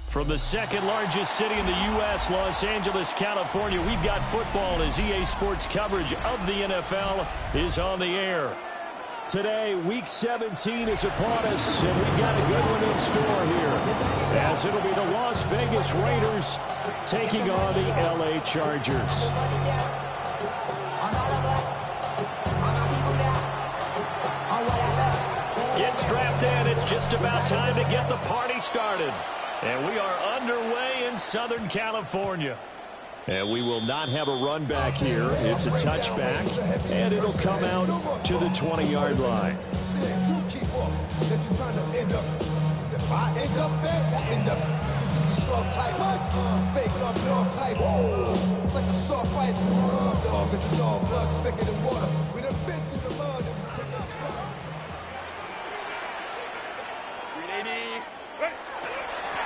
From the second largest city in the U.S., Los Angeles, California, we've got football as EA Sports coverage of the NFL is on the air. Today, Week 17 is upon us, and we've got a good one in store here, as it'll be the Las Vegas Raiders taking on the L.A. Chargers. Get strapped in. It's just about time to get the party started. And we are underway in Southern California. And we will not have a run back here. It's a touchback, and it'll come out to the 20-yard line.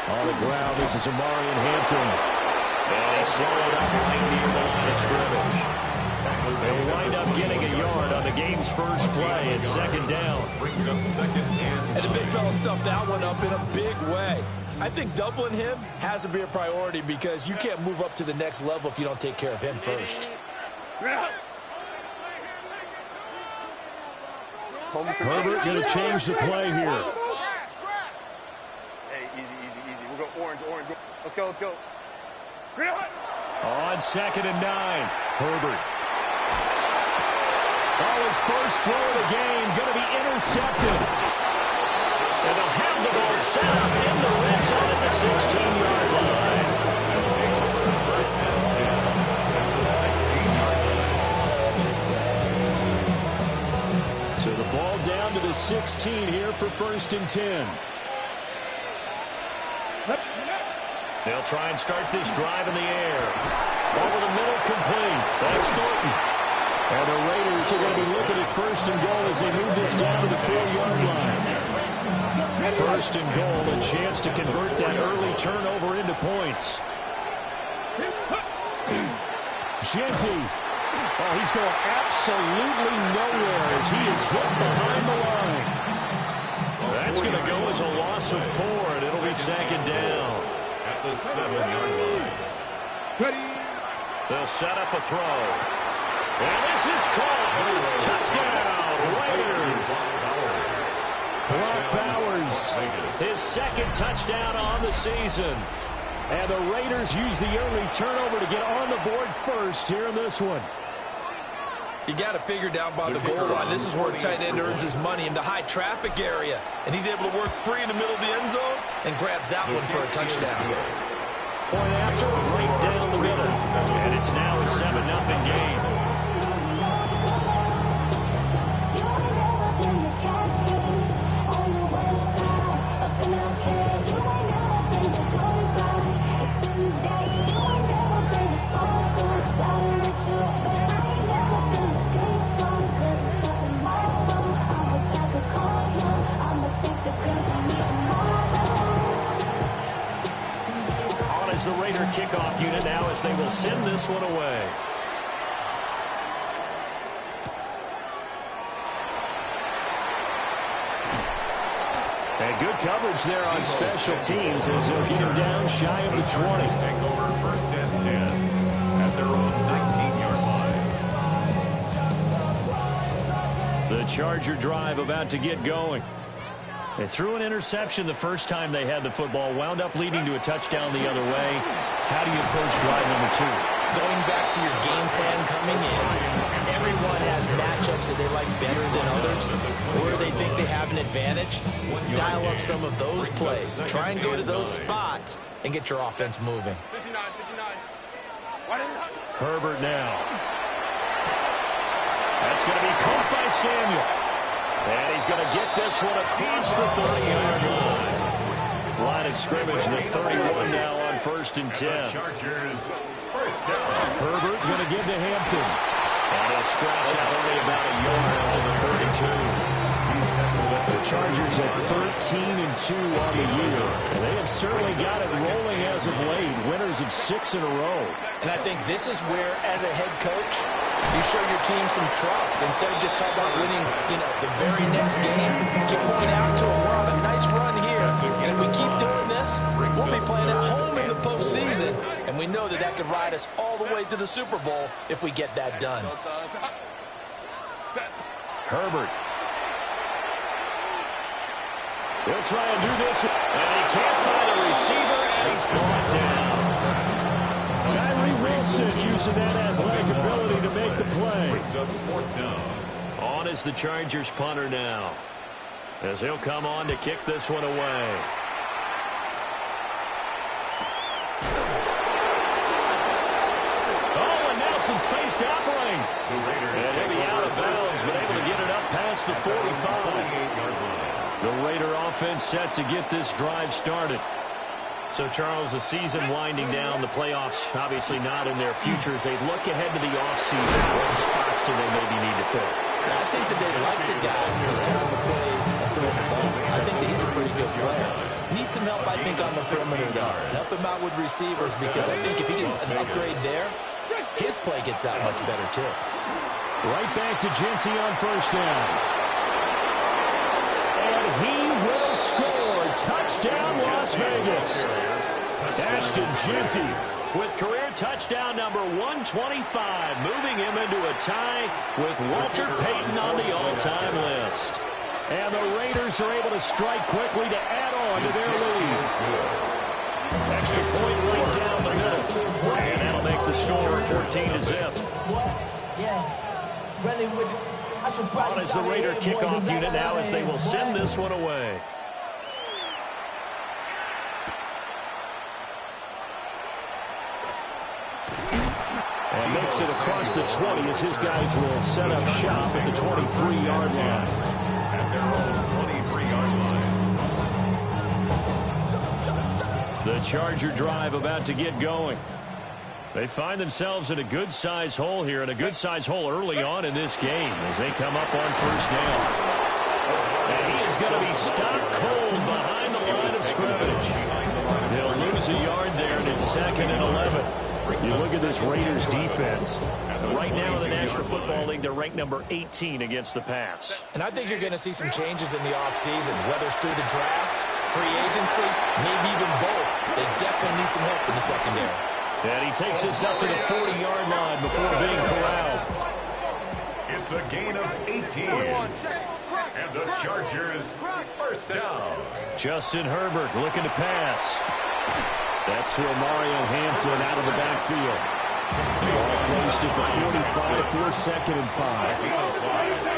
On the ground, this is Amarian Hampton. And he swallowed up right near the line of scrimmage. They'll wind up getting a yard on the game's first play at second down. And the big fella stuffed that one up in a big way. I think doubling him has to be a priority because you can't move up to the next level if you don't take care of him first. Herbert going to change the play here. Orange. Let's go. On 2nd and 9, Herbert. His first throw of the game going to be intercepted. And they'll have the ball set up in the red zone at the 16-yard line. So the ball down to the 16 here for 1st and 10. They'll try and start this drive in the air. Over the middle, complete. That's Thornton. And the Raiders are going to be looking at 1st and goal as they move this down to the 4-yard line. 1st and goal, a chance to convert that early turnover into points. Genty. Oh, he's going absolutely nowhere as he is hit behind the line. That's going to go as a loss of 4, and it'll be 2nd down. At the 7-yard line. They'll set up a throw. And this is caught. Touchdown, Raiders. Brock Bowers, his 2nd touchdown on the season. And the Raiders use the early turnover to get on the board first here in this one. You got to figure down by the goal line. This is where a tight end earns his money in the high traffic area. And he's able to work free in the middle of the end zone and grabs that one for a touchdown. Point after, right down the middle. And it's now a 7-0 game. On is the Raider kickoff unit now as they will send this one away. And good coverage there on special teams as they'll get him down shy of the 20. Take over 1st and 10 at their own 19-yard line. The Charger drive about to get going. They threw an interception the first time they had the football, wound up leading to a touchdown the other way. How do you approach drive number 2? Going back to your game plan coming in, everyone has matchups that they like better than others, or they think they have an advantage. Dial up some of those plays. Try and go to those spots and get your offense moving. 59. Herbert now. That's going to be caught by Samuel. And he's going to get this one across the 30-yard line. Line of scrimmage, the 31 now on 1st and 10. Chargers, 1st down. Herbert going to give to Hampton. And he'll scratch out only about a yard out to the 32. The Chargers at 13-2 on the year. And they have certainly got it rolling as of late. Winners of 6 in a row. And I think this is where, as a head coach, you show your team some trust. Instead of just talking about winning, the very next game, you point out to them, we're on a nice run here. And if we keep doing this, we'll be playing at home in the postseason. And we know that could ride us all the way to the Super Bowl if we get that done. Herbert. He'll try and do this, and he can't find a receiver, and he's brought down. Tyree Wilson using that athletic ability to make the play. On is the Chargers punter now, as he'll come on to kick this one away. Oh, and Nelson spaced to operate. And he'll be out of bounds, but able to get it up past the 45. The Raider offense set to get this drive started. So, Charles, the season winding down, the playoffs obviously not in their future as they look ahead to the offseason. What spots do they maybe need to fill? I think that they like the guy who's calling the plays and throwing the ball. I think that he's a pretty good player. Needs some help, I think, on the perimeter, though. Help him out with receivers, because I think if he gets an upgrade there, his play gets that much better, too. Right back to Jeanty on first down. And he will score. Touchdown, Las Vegas. Ashton Jeanty with career touchdown number 125, moving him into a tie with Walter Payton on the all-time list. And the Raiders are able to strike quickly to add on to their lead. Extra point right down the middle. And that'll make the score 14-0. On is the Raider kickoff unit now as they will send this one away. And makes it across the 20 as his guys will set up shop at the 23-yard line. At their own 23-yard line. The Charger drive about to get going. They find themselves in a good-sized hole here, and a good-sized hole early on in this game as they come up on first down. And he is going to be stopped cold behind the line of scrimmage. They'll lose a yard there, and it's 2nd and 11. You look at this Raiders defense. Right now in the National Football League, they're ranked number 18 against the pass. And I think you're going to see some changes in the offseason, whether it's through the draft, free agency, maybe even both. They definitely need some help in the secondary. And he takes this up to the 40-yard line before being corralled. It's a gain of 18. And the Chargers first down. Justin Herbert looking to pass. That's to Omarion Hampton out of the backfield. Ball placed at the 45 for 2nd and 5.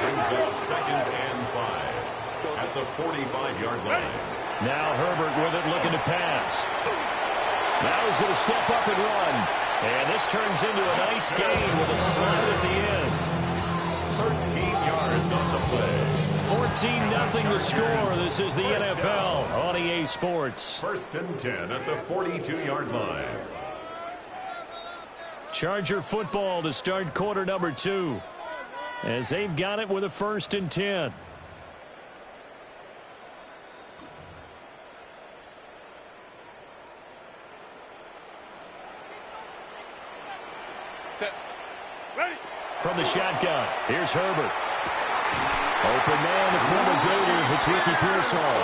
Brings up 2nd and 5 at the 45-yard line. Now Herbert with it looking to pass. Now he's going to step up and run. And this turns into a nice gain with a slide at the end. 13 yards on the play. 14-0 the score. This is the NFL on EA Sports. 1st and 10 at the 42-yard line. Charger football to start quarter number 2. As they've got it with a 1st and 10. From the shotgun, here's Herbert. Open man, the former Gator. It's Ricky Pearsall.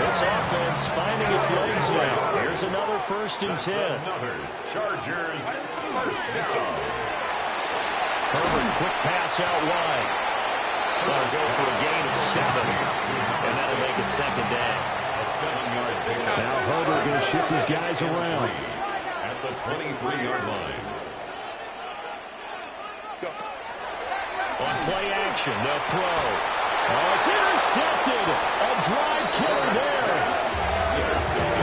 This offense finding its legs now. Here's another 1st and 10. Another Chargers first down. Herbert, quick pass out wide. They'll go for a gain of 7. And that'll make it 2nd down. A 7-yard pickup. Now Herbert going to shift his guys around. At the 23-yard line. On play action, they'll throw. Oh, it's intercepted. A drive killer there.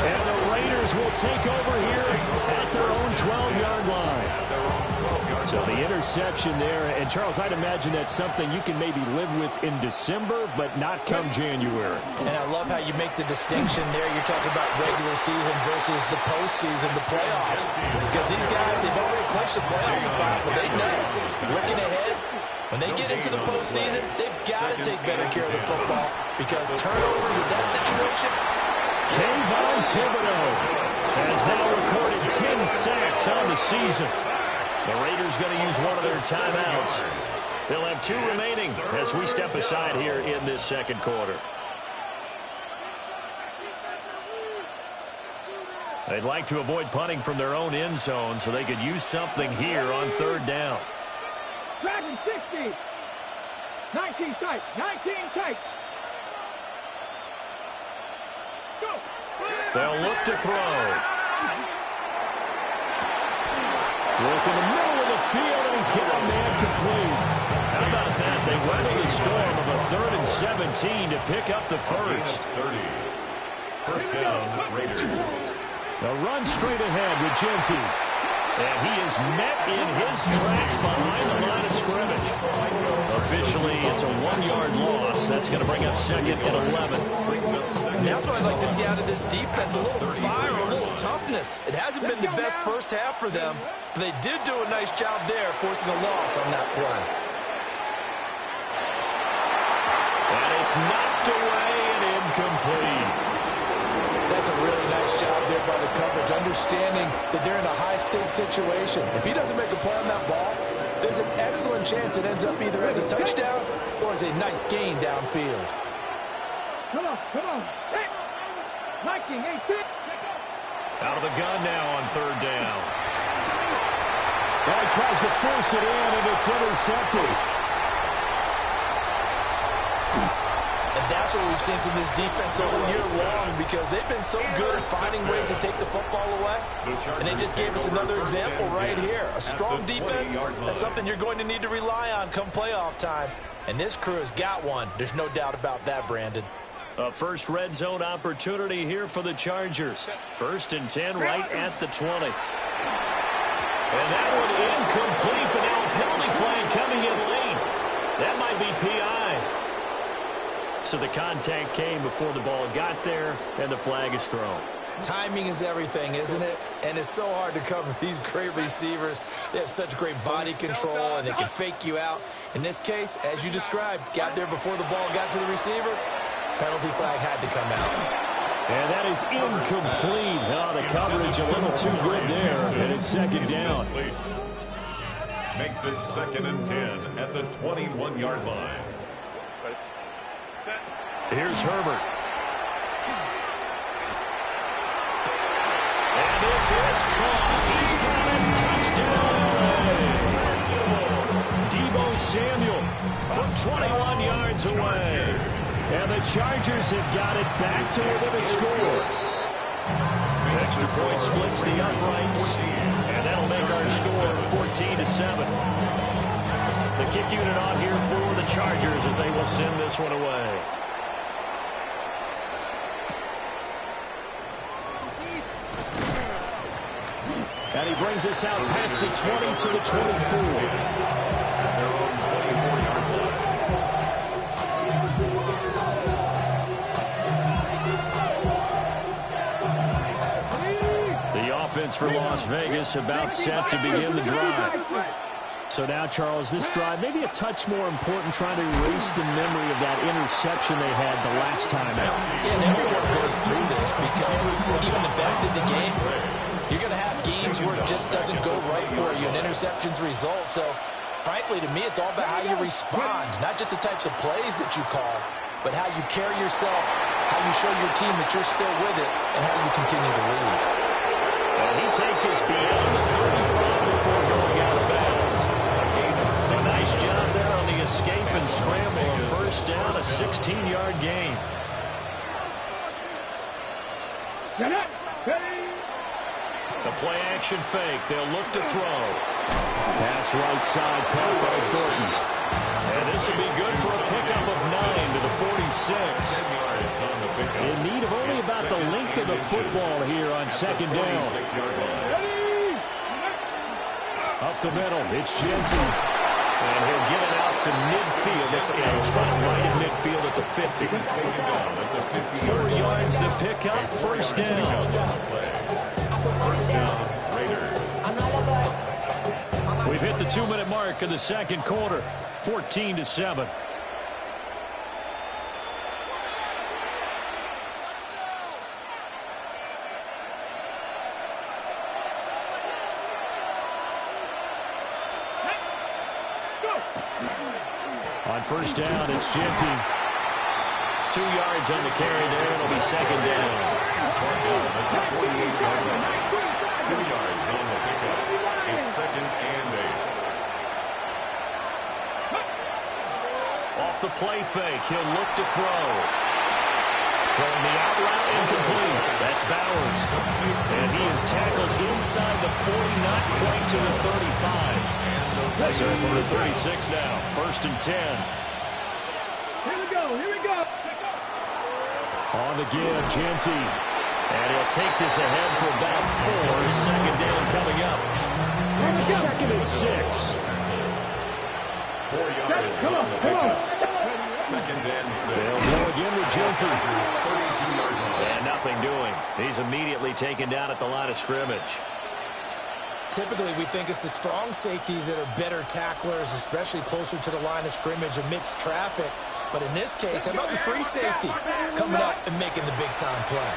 And the Raiders will take over here at their own 12-yard line. So the interception there. And, Charles, I'd imagine that's something you can maybe live with in December, but not come January. And I love how you make the distinction there. You're talking about regular season versus the postseason, the playoffs. Because these guys, they've already clinched the playoff spot, but they know, looking ahead, when they get into the postseason, they've got to take better care of the football because turnovers in that situation. Kayvon Thibodeaux has now recorded 10 sacks on the season. The Raiders going to use one of their timeouts. They'll have 2 remaining as we step aside here in this second quarter. They'd like to avoid punting from their own end zone so they could use something here on 3rd down. Dragon 60. 19 tight. 19 tight. Go. They'll look to throw. Look in the middle of the field, and he's got a man complete. How about that? They weather the storm of a 3rd and 17 to pick up the first. 30. First down, Raiders. The run straight ahead with Genty. And he is met in his tracks behind the line of scrimmage. Officially, it's a 1-yard loss. That's going to bring up 2nd and 11. And that's what I'd like to see out of this defense, a little fire, a little toughness. It hasn't been the best first half for them, but they did do a nice job there, forcing a loss on that play. And it's knocked away and incomplete. That's a really nice job there by the coverage, understanding that they're in a high-stakes situation. If he doesn't make a play on that ball, there's an excellent chance it ends up either as a touchdown or as a nice gain downfield. Come on. 19, 18. Out of the gun now on 3rd down. Well, he tries to force it in, and it's intercepted. And that's what we've seen from this defense all year long because they've been so good at finding ways to take the football away. And they just gave us another example right here. A strong defense, that's something you're going to need to rely on come playoff time. And this crew has got one. There's no doubt about that, Brandon. A first red zone opportunity here for the Chargers. 1st and 10 right at the 20. And that one incomplete, but now a penalty flag coming in late. That might be PI. So the contact came before the ball got there, and the flag is thrown. Timing is everything, isn't it? And it's so hard to cover these great receivers. They have such great body control, and they can fake you out. In this case, as you described, got there before the ball got to the receiver. Penalty flag had to come out. And that is incomplete. Oh, the coverage a little too good there, and it's 2nd down. Makes it 2nd and 10 at the 21-yard line. Here's Herbert. And this is caught. He's got it. Touchdown. Deebo Samuel from 21 yards away. And the Chargers have got it back to within a score. Extra point splits the uprights. And that'll make our score 14-7. The kick unit on here for the Chargers as they will send this one away. And he brings us out past the 20 to the 24. Offense for Las Vegas about set to begin the drive. So now, Charles, this drive maybe a touch more important, trying to erase the memory of that interception they had the last time out. Yeah, and everyone goes through this because even the best in the game, you're going to have games where it just doesn't go right for you, and interceptions result. So, frankly, to me, it's all about how you respond, not just the types of plays that you call, but how you carry yourself, how you show your team that you're still with it, and how you continue to lead. And he takes us beyond the 35 before going out of bounds. A nice job there on the escape and scramble. A first down, a 16-yard gain. The play action fake. They'll look to throw. Pass right side, caught by Thornton. And this will be good for a pickup of 9 to the 46. In need of only about the length of the football here on 2nd down. Up the middle, it's Jensen. And he'll get it out to midfield. It's right at midfield at the 50. 4 yards the pickup, first down. We've hit the 2-minute mark of the second quarter, 14-7. On first down, it's Jeanty. 2 yards on the carry there. It'll be second down. 2 yards on the pickup. It's second and 8. Off the play fake, he'll look to throw. Throwing the out route incomplete. That's Bowers. And he is tackled inside the 40, not quite to the 35. That's it for the 36 now. First and 10. Here we go. Here we go. On the give, Jeanty. And he'll take this ahead for about 4. Second down coming up. Second and 6. 4 yards Come on on, the come on. pickup. Second and 6. They'll go again with Jeanty. 32-yard line. And nothing doing. He's immediately taken down at the line of scrimmage. Typically, we think it's the strong safeties that are better tacklers, especially closer to the line of scrimmage amidst traffic. But in this case, how about the free safety coming up and making the big-time play?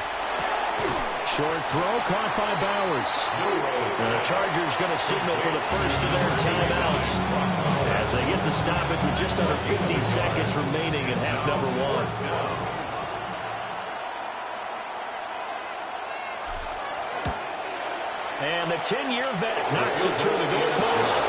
Short throw caught by Bowers. And the Chargers going to signal for the first of their timeouts as they get the stoppage with just under 50 seconds remaining in half number 1. And the 10-year vet knocks it through the goalpost.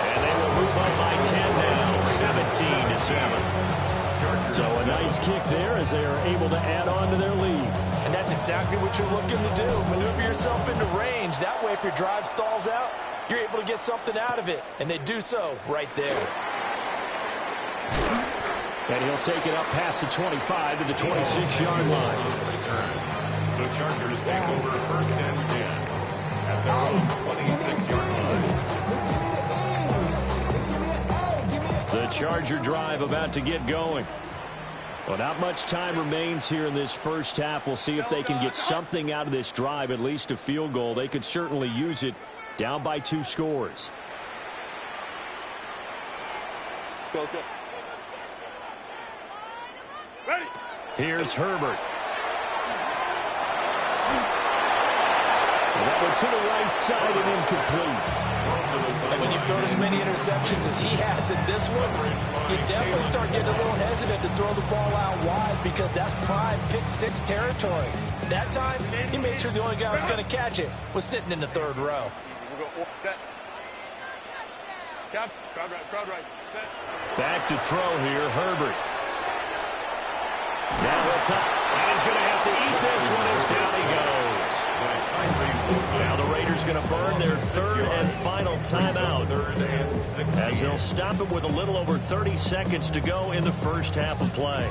And they will move up by 10 now, 17-7. So a nice kick there as they are able to add on to their lead. And that's exactly what you're looking to do. Maneuver yourself into range. That way, if your drive stalls out, you're able to get something out of it. And they do so right there. And he'll take it up past the 25 to the 26-yard line. Return. The Chargers take over first and 10 at their own 26-yard line. The Charger drive about to get going. Well, not much time remains here in this first half. We'll see if they can get something out of this drive, at least a field goal. They could certainly use it down by 2 scores. Go. Ready. Here's Herbert. And that one to the right side and incomplete. And when you've thrown as many interceptions as he has in this one, you definitely start getting a little hesitant to throw the ball out wide because that's prime pick-6 territory. That time, he made sure the only guy who was going to catch it was sitting in the 3rd row. We'll go. Set. Cap. Crowd right. Set. Back to throw here, Herbert. Now the top. And he's going to have to eat this one as down he goes. Now the Raiders going to burn their 3rd and final timeout as they'll stop it with a little over 30 seconds to go in the first half of play.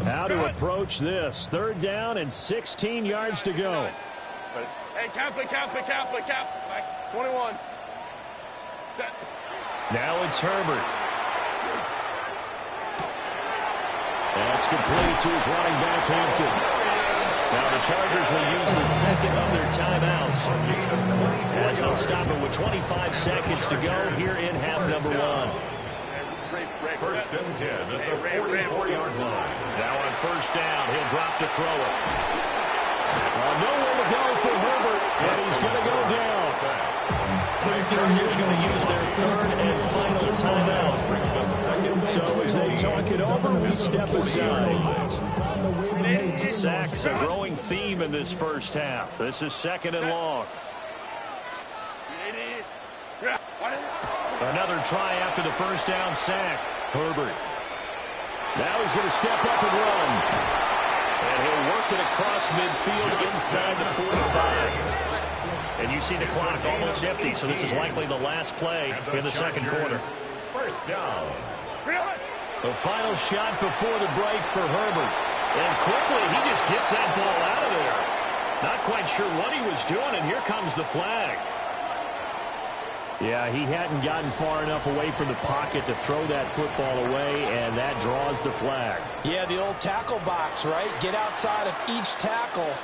How to approach this. 3rd down and 16 yards to go. Hey, cap. Back. 21. Set. Now it's Herbert. That's complete to his running back, Hampton. Now the Chargers will use the second of their timeouts as they'll stop it with 25 seconds to go here in half number 1. First and 10 at the 44-yard line. Now on first down, he'll drop to throw it. Nowhere to go for Herbert, and he's going to go down. The Chargers going to use their 3rd and final timeout. So as they talk it over, we step aside. Sacks, a growing theme in this first half. This is 2nd and long. Another try after the first down sack. Herbert. Now he's going to step up and run. And he'll work it across midfield inside the 45. And you see the clock almost empty, so this is likely the last play in the second quarter. First down. The final shot before the break for Herbert. And quickly, he just gets that ball out of there. Not quite sure what he was doing, and here comes the flag. Yeah, he hadn't gotten far enough away from the pocket to throw that football away, and that draws the flag. Yeah, the old tackle box, right? Get outside of each tackle,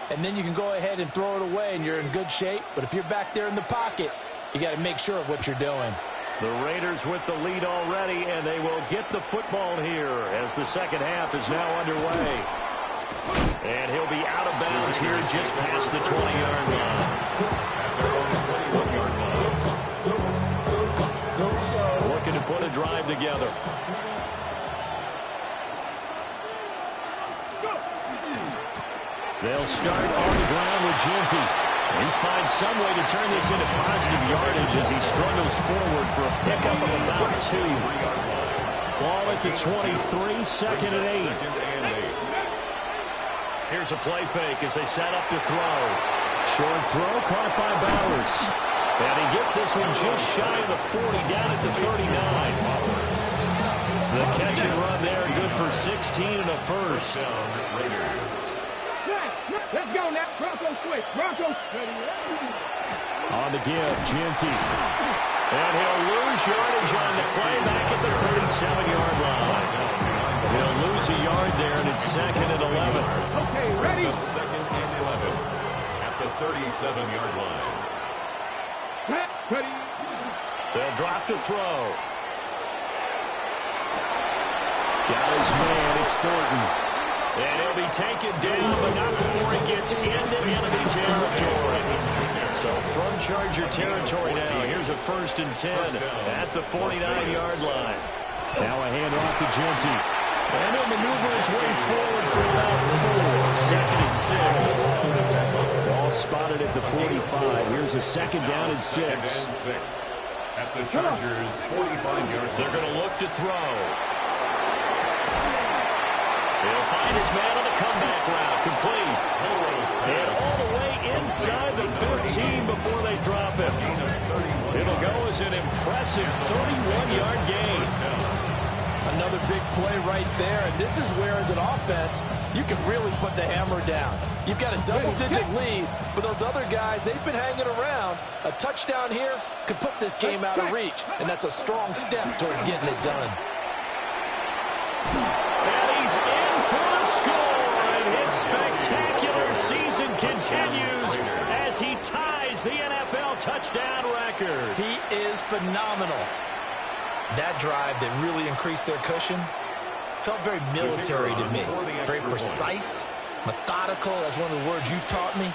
and then you can go ahead and throw it away, and you're in good shape. But if you're back there in the pocket, you got to make sure of what you're doing. The Raiders with the lead already, and they will get the football here as the second half is now underway. And he'll be out of bounds here just past the 20-yard line. drive together. They'll start on the ground with Jeanty. He finds some way to turn this into positive yardage as he struggles forward for a pickup of about 2. Ball at the 23, second and 8. Here's a play fake as they set up to throw. Short throw caught by Bowers. And he gets this one just shy of the 40, down at the 39. The catch and run there, good for 16 and a first. Let's go now. Broncos quick. Broncos. On the give, Jeanty. And he'll lose yardage on the play back at the 37-yard line. He'll lose a yard there, and it's second and 11. Okay, ready? Second and 11 at the 37-yard line. Ready. They'll drop to throw. Got his man, it's Thornton. And he'll be taken down, but not before he gets into enemy territory. So from Charger territory now, here's a 1st and 10 at the 49-yard line. Now a handoff to Jeanty. And he'll maneuver his way forward for about 4. Second and 6. Ball spotted at the 45. Here's a second down and 6. At the Chargers' 45-yard line. They're going to look to throw. He'll find his man on the comeback route. Complete. And all the way inside the 15 before they drop him. It'll go as an impressive 31-yard gain. Another big play right there, and this is where, as an offense, you can really put the hammer down. You've got a double-digit lead, but those other guys, they've been hanging around. A touchdown here could put this game out of reach, and that's a strong step towards getting it done. And he's in for the score, and his spectacular season continues as he ties the NFL touchdown record. He is phenomenal. That drive that really increased their cushion felt very military to me. Very precise, methodical, that's one of the words you've taught me.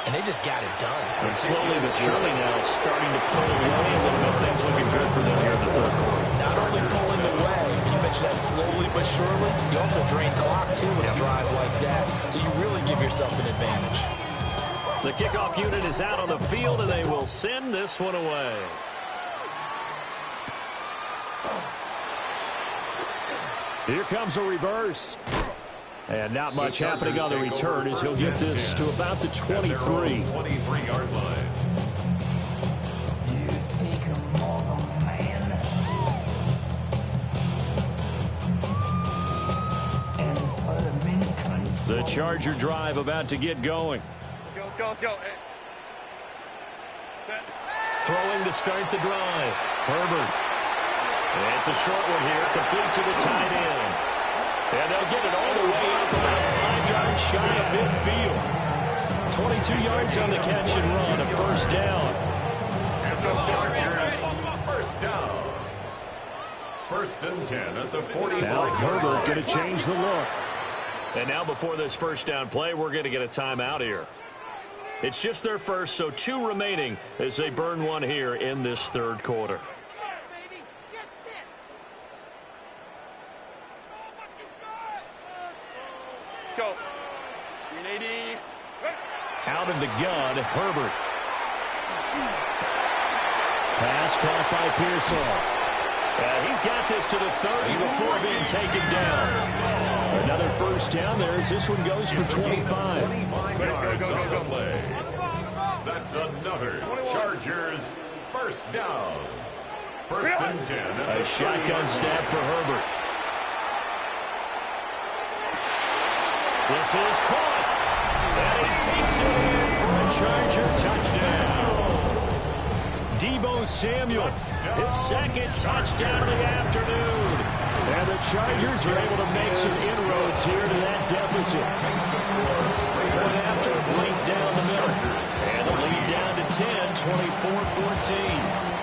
And they just got it done. And slowly but surely now starting to pull away a little bit. Things looking good for them here in the third quarter. Not only pulling away, you mentioned that slowly but surely, you also drain clock too with a drive like that. So you really give yourself an advantage. The kickoff unit is out on the field, and they will send this one away. Here comes a reverse. And not much happening on the return as he'll get this to about the 23. 23-yard line. The Charger drive about to get going. Let's go, let's go. Hey. Set. Throwing to start the drive. Herbert. And it's a short one here, complete to the tight end. And they'll get it all the way up about 5 yards shy of midfield. 22 yards on the catch and run, a first down. And the Chargers, first down. 1st and 10 at the 45. Now Herbert going to change the look. And now before this first down play, we're going to get a timeout here. It's just their first, so 2 remaining as they burn one here in this third quarter. Go. 380. Out of the gun, Herbert. Pass caught by Pearsall. And he's got this to the 30 before being taken down. Another first down there as this one goes for 25. 25 yards on the play. That's another Chargers first down. 1st and 10. A shotgun snap for Herbert. This is caught. And he takes it in for a Charger touchdown. Deebo Samuel, his second touchdown of the afternoon. And the Chargers are able to make some inroads here to that deficit. Right after it late down the middle. And the lead down to 10, 24-14.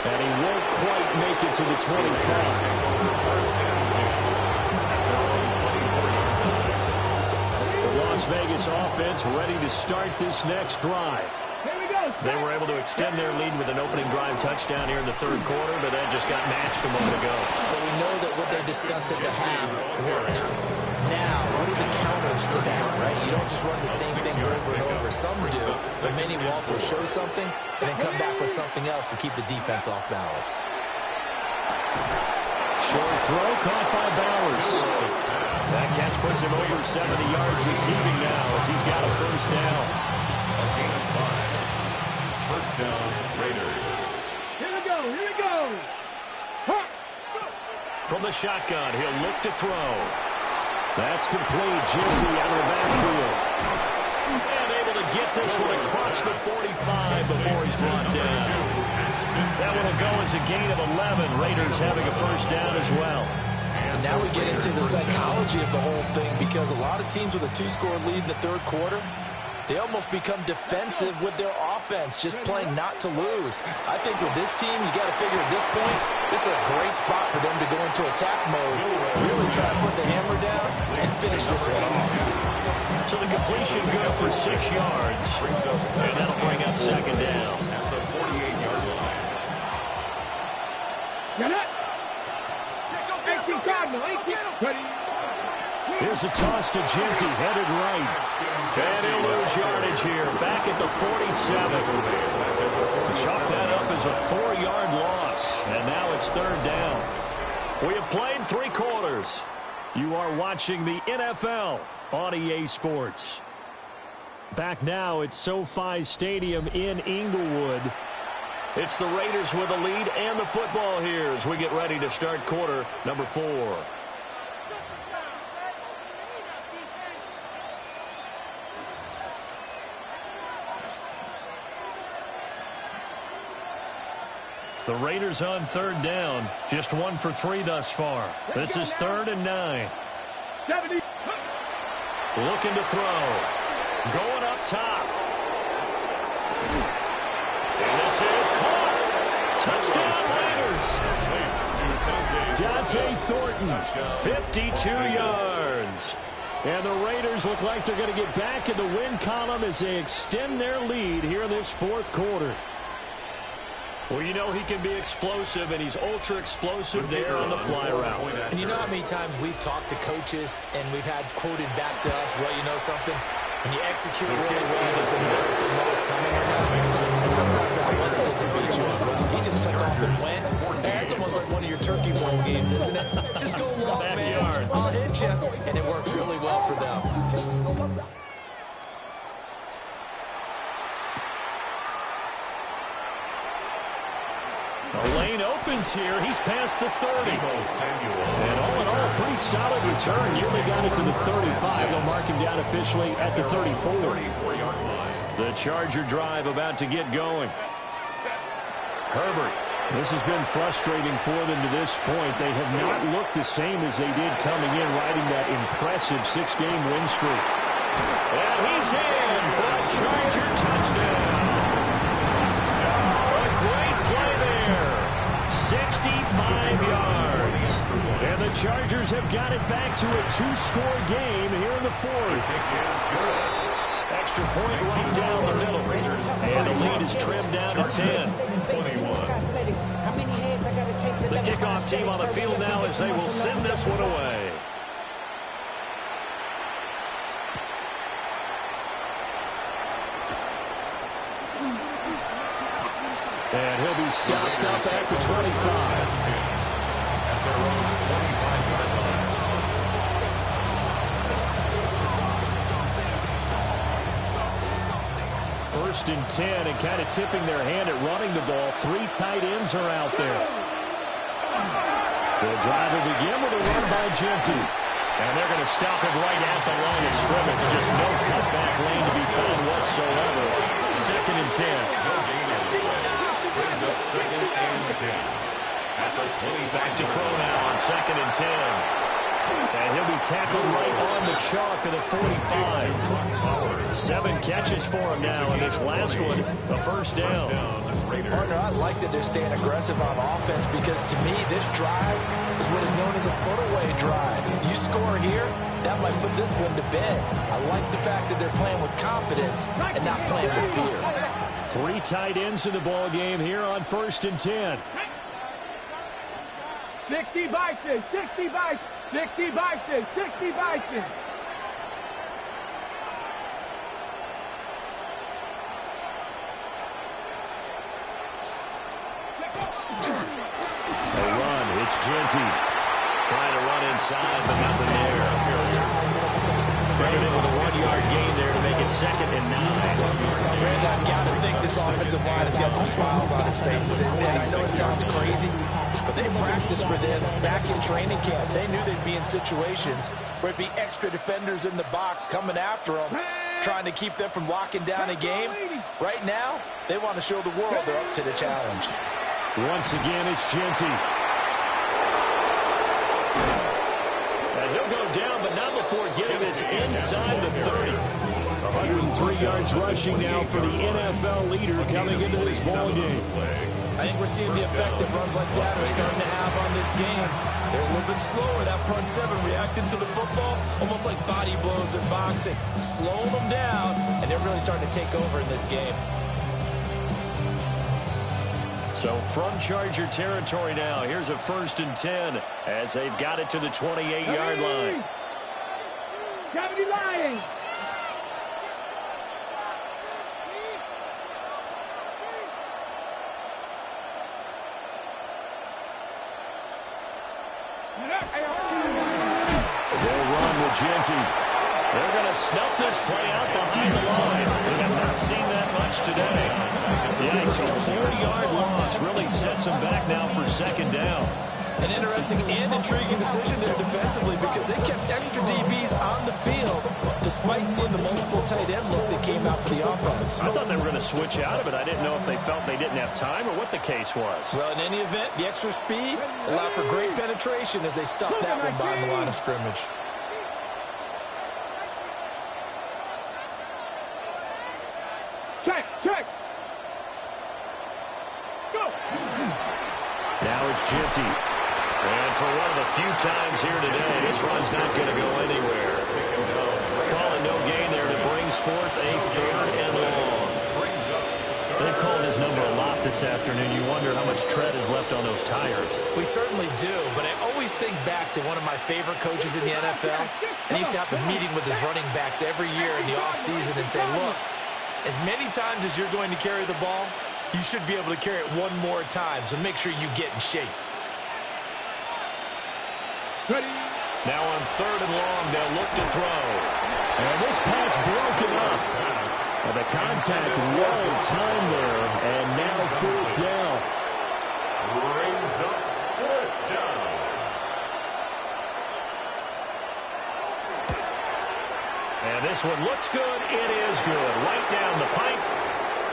And he won't quite make it to the 25. The Las Vegas offense ready to start this next drive. Here we go. They were able to extend their lead with an opening drive touchdown here in the third quarter, but that just got matched a moment ago. So we know that what they discussed at the half worked. Now, what are the counters to that, right? You don't just run the same things over and over. Some do, but many will also show something and then come back with something else to keep the defense off balance. Short throw caught by Bowers. That catch puts him over 70 yards receiving now as he's got a first down. A gain of 5. First down, Raiders. Here we go. Here we go. Huh. From the shotgun, he'll look to throw. That's complete. Jersey out of the backfield. And able to get this one across the 45 before he's brought down. That one will go as a gain of 11. Raiders having a first down as well. And now we get into the psychology of the whole thing, because a lot of teams with a 2-score lead in the third quarter, they almost become defensive with their offense, just playing not to lose. I think with this team, you got to figure at this point, this is a great spot for them to go into attack mode, really try to put the hammer down and finish this one off. So the completion good for 6 yards. And that'll bring up second down. At the 48-yard line. Get it. 18 Cardinal. 18. Ready. Here's a toss to Jersey, headed right. And he'll lose yardage here, back at the 47. Chalk that up as a 4-yard loss, and now it's third down. We have played 3 quarters. You are watching the NFL on EA Sports. Back now at SoFi Stadium in Inglewood. It's the Raiders with the lead and the football here as we get ready to start quarter number 4. The Raiders on third down. Just 1 for 3 thus far. This is 3rd and 9. 70. Looking to throw. Going up top. And this is caught. Touchdown Raiders. Dante Thornton, 52 yards. And the Raiders look like they're going to get back in the win column as they extend their lead here in this fourth quarter. Well, you know he can be explosive, and he's ultra-explosive there on the fly route. And you know how many times we've talked to coaches and we've had quoted back to us, well, you know something? When you execute really well, it doesn't matter if they know it's coming or not. And sometimes athleticism beats you as well. He just took off and went. That's almost like one of your turkey bowl games, isn't it? Just go long, man. I'll hit you. And it worked really well for them. The lane opens here. He's past the 30. And all in all, a pretty solid return. Nearly got it to the 35. They'll mark him down officially at the 34. The Charger drive about to get going. Herbert. This has been frustrating for them to this point. They have not looked the same as they did coming in, riding that impressive 6-game win streak. And he's in for a Charger touchdown. 65 yards. And the Chargers have got it back to a 2-score game here in the fourth. Extra point right down the middle. And the lead is trimmed down to 10. The kickoff team on the field now as they will send this one away. And he'll be stopped up at the 25. At their own 25-yard line. First and 10, and kind of tipping their hand at running the ball. 3 tight ends are out there. The drive will begin with a run by Jeanty. And they're going to stop it right at the line of scrimmage. Just no cutback lane to be found whatsoever. 2nd and 10. Brings up 2nd and 10. At the 20. Back to throw now on 2nd and 10. And he'll be tackled right on the chalk of the 45. 7 catches for him now, and this last one, a first down. Partner, I like that they're staying aggressive on offense, because to me, this drive is what is known as was a put-away drive. You score here, that might put this one to bed. I like the fact that they're playing with confidence and not playing with fear. 3 tight ends in the ball game here on 1st and 10. 60 Bison, 60 Bison, 60 Bison, 60 Bison. A run, it's Jeanty. Trying to run inside, but nothing there. Credited with a 1-yard gain there to make it 2nd and 9. Brandon, I've got to think this offensive line has got some smiles on its faces. And I know it sounds crazy, but they practiced for this back in training camp. They knew they'd be in situations where it'd be extra defenders in the box coming after them, trying to keep them from locking down a game. Right now, they want to show the world they're up to the challenge. Once again, it's Jeanty. And he'll go down, but not before getting this inside the 30. 103 yards rushing now for the NFL leader coming into this ball game. I think we're seeing the effect that runs like that are starting to have on this game. They're a little bit slower, that front 7, reacting to the football, almost like body blows in boxing. Slowing them down, and they're really starting to take over in this game. So from Charger territory now, here's a 1st and 10 as they've got it to the 28-yard line. Gravity Lions. They'll run with Jeanty. They're going to snuff this play out behind the line. We have not seen that much today. Yeah, so a 4-yard loss really sets them back now for 2nd down. An interesting and intriguing decision there defensively because they kept extra DBs on the field despite seeing the multiple tight end look that came out for the offense. I thought they were going to switch out of it. I didn't know if they felt they didn't have time or what the case was. Well, in any event, the extra speed allowed for great penetration as they stuffed that one behind the line of scrimmage. Check, check. Go. Now it's Jeanty. And for one of the few times here today, this run's not going to go anywhere. Calling no gain there that brings forth a 3rd and long. They've called his number a lot this afternoon. You wonder how much tread is left on those tires. We certainly do, but I always think back to one of my favorite coaches in the NFL, and he used to have a meeting with his running backs every year in the offseason and say, look, as many times as you're going to carry the ball, you should be able to carry it one more time, so make sure you get in shape. Ready. Now on 3rd and long, they'll look to throw. And this pass broken up. And the contact well timed there, and now 4th down. Brings up 4th down. And this one looks good. It is good. Right down the pipe.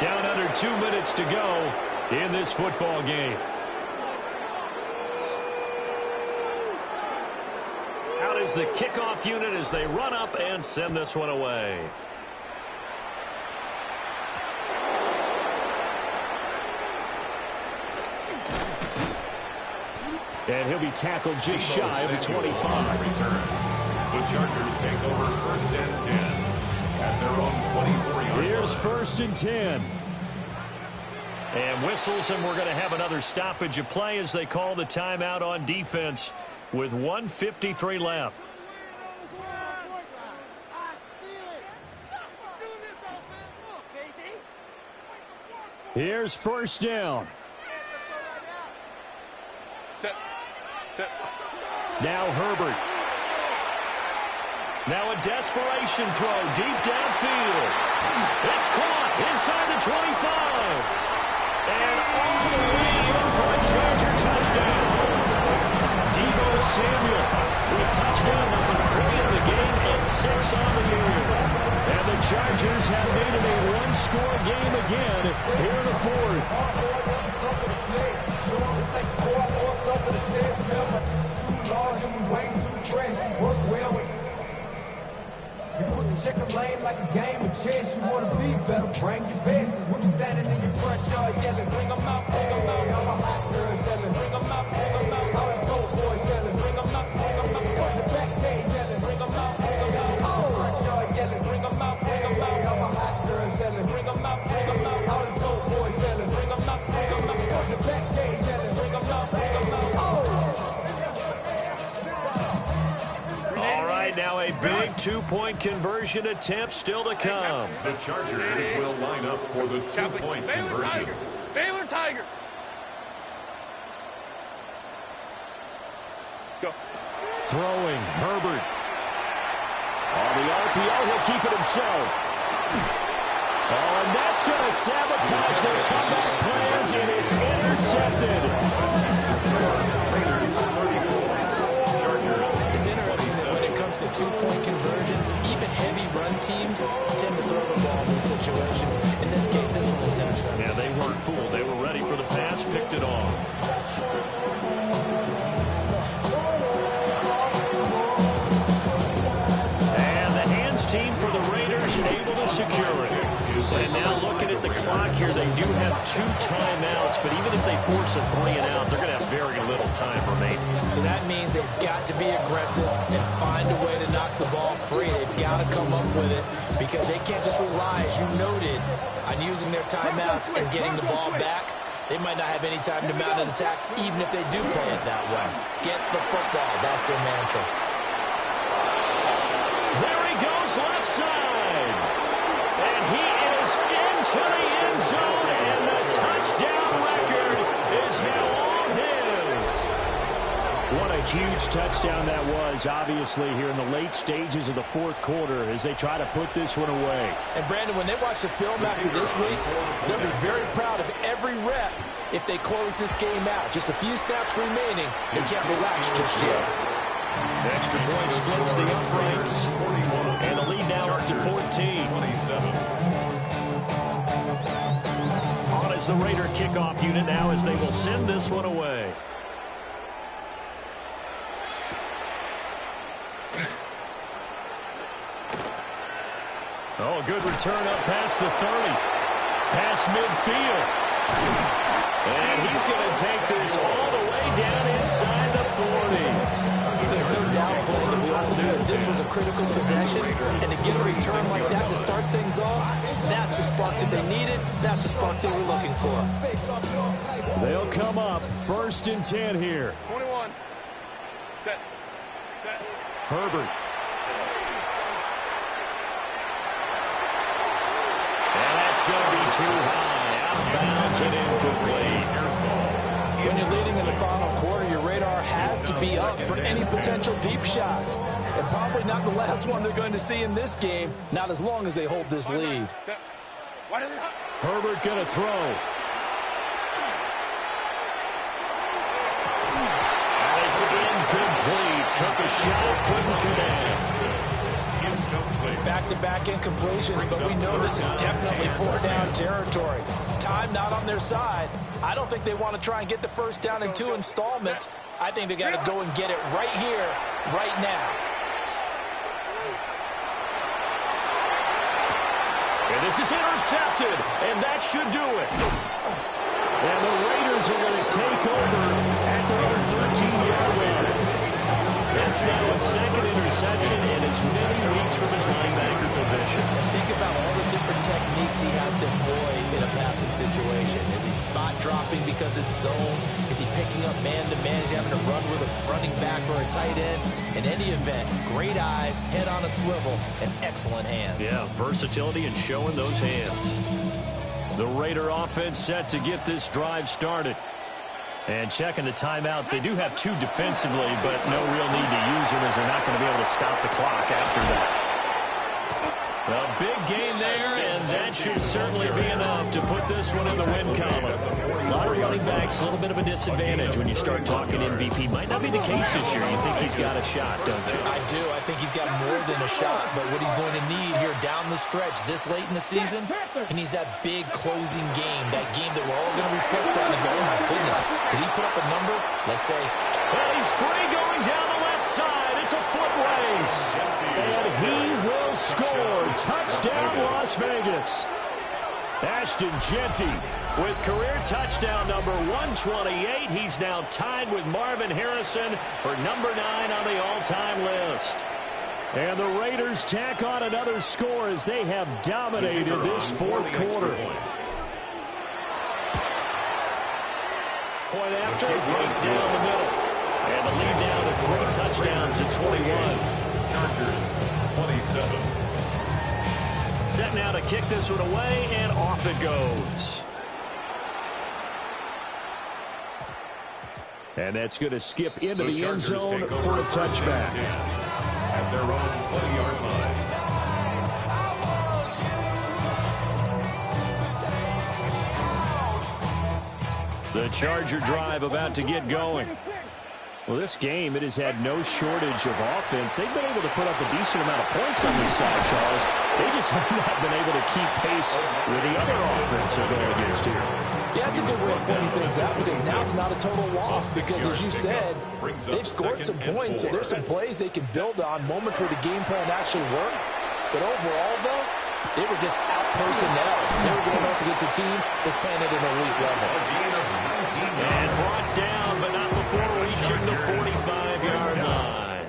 Down under 2 minutes to go in this football game. Out is the kickoff unit as they run up and send this one away. And he'll be tackled just shy of the 25. Return. The Chargers take over 1st and 10 at their own 24-yard line. Here's 1st and 10. And whistles, and we're going to have another stoppage of play as they call the timeout on defense with 1:53 left. Here's 1st down. Now Herbert. Now a desperation throw deep downfield. It's caught inside the 25. And all the way in for a Charger touchdown. Deebo Samuel with touchdown number 3 in the game and 6 on the year. And the Chargers have made it a one-score game again here in the 4th. You put the chicken lane like a game of chess. You want to be better, bring your best. When you standing in your front yard yelling, bring them out, bring them out. All the hot girls yelling, bring them out, bring them out. All the dope boys yelling, bring them out, now a big two-point conversion attempt still to come. The Chargers will line up for the two-point conversion. Baylor Tiger. Go. Throwing, Herbert. On the RPO, he'll keep it himself. Oh, and that's going to sabotage their comeback plans. It is intercepted. It's interesting that when it comes to two-point conversions, even heavy run teams tend to throw the ball in these situations. In this case, this one was intercepted. Yeah, they weren't fooled. They were ready for the pass, picked it off. And the hands team for the Raiders able to secure it. And now looking at the clock here, they do have 2 timeouts, but even if they force a 3 and out, they're going to have very little time remaining. So that means they've got to be aggressive and find a way to knock the ball free. They've got to come up with it because they can't just rely, as you noted, on using their timeouts and getting the ball back. They might not have any time to mount an attack, even if they do play it that way. Get the football. That's their mantra. There he goes, left side. And he is into the end zone, and the touchdown record is now all his. What a huge touchdown that was, obviously, here in the late stages of the fourth quarter as they try to put this one away. And, Brandon, when they watch the film after this week, they'll be very proud of every rep if they close this game out. Just a few snaps remaining. They can't relax just yet. Extra point splits the uprights, and the lead now up to 14. On as the Raider kickoff unit now as they will send this one away. Oh, good return up past the 30. Past midfield. And he's going to take this all the way down inside the 40. There's no doubt, Glenn, that we all knew that this was a critical possession, and to get a return like that to start things off, that's the spark that they needed. That's the spark they were looking for. They'll come up 1st and 10 here. 21. Set. Herbert. And that's going to be too high. Out of bounds and incomplete. When you're leading in the final quarter, your radar has to be up for any potential deep shots. And probably not the last one they're going to see in this game, not as long as they hold this lead. Herbert going to throw. And it's incomplete. Took a shot, couldn't connect. Back-to-back incompletions, but we know this is definitely 4-down territory. Time not on their side. I don't think they want to try and get the first down in 2 installments. I think they got to go and get it right here, right now. And this is intercepted, and that should do it. And the Raiders are going to take over at their 13-yard line. That's now a 2nd interception in as many weeks from his linebacker position. And think about all the different techniques he has to employ in a passing situation. Is he spot dropping because it's zone? Is he picking up man-to-man? Is he having to run with a running back or a tight end? In any event, great eyes, head on a swivel, and excellent hands. Yeah, versatility and showing those hands. The Raider offense set to get this drive started. And checking the timeouts, they do have 2 defensively, but no real need to use them as they're not going to be able to stop the clock after that. A big gain there, and that should certainly be enough to put this one in the win column. A lot of running backs, a little bit of a disadvantage when you start talking MVP. Might not be the case this year. You think he's got a shot, don't you? I do. I think he's got more than a shot, but what he's going to need here down the stretch this late in the season, he needs that big closing game, that game that we're all going to reflect on and go, oh my goodness, did he put up a number? Let's say. Well, he's free going down the left side. It's a foot race. And he will score. Touchdown, Las Vegas. Ashton Jeanty with career touchdown number 128. He's now tied with Marvin Harrison for number 9 on the all-time list. And the Raiders tack on another score as they have dominated this fourth quarter. Point after, right down the middle. And the lead now to 3 touchdowns at 21. Chargers 27. Set now to kick this one away, and off it goes. And that's going to skip into the end zone for a touchback. At their own 20-yard line. The Charger drive about to get going. Well, this game, it has had no shortage of offense. They've been able to put up a decent amount of points on this side, Charles. They just have not been able to keep pace with the other offense they're going against here. Yeah, that's a good way of pointing things out because now it's not a total loss because, as you said, they've scored some points, so there's some plays they can build on, moments where the game plan actually worked. But overall, though, they were just out-personnel. They were going up against a team that's playing at an elite level. And brought down, but not before reaching the 45-yard line.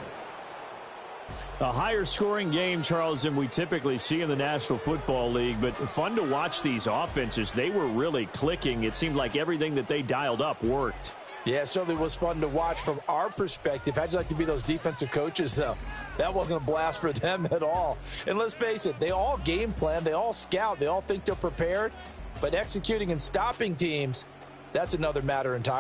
A higher scoring game, Charles, than we typically see in the National Football League, but fun to watch these offenses. They were really clicking. It seemed like everything that they dialed up worked. Yeah, it certainly was fun to watch from our perspective. How'd you like to be those defensive coaches, though? That wasn't a blast for them at all. And let's face it, they all game plan, they all scout, they all think they're prepared, but executing and stopping teams, that's another matter entirely.